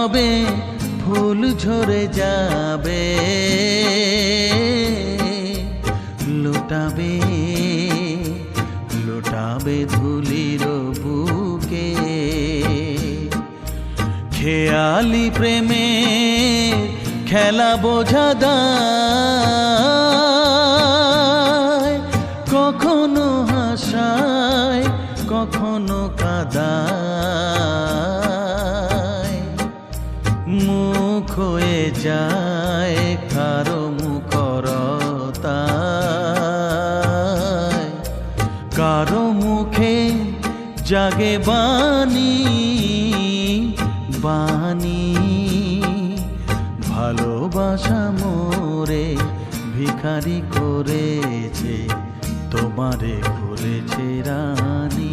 হবে ফুল ঝরে যাবে, লুটাবে লুটাবে ধুলির বুকে। খেয়ালি প্রেমে খেলা বোঝা দায়, কখনো হাসায় কখনো কাঁদায়। মুখ হয়ে যায় কারো মুখরতায়, কারো মুখে জাগে বাণী বাণী। ভালোবাসা মোরে ভিখারি করেছে, তোমারে করেছে রানী।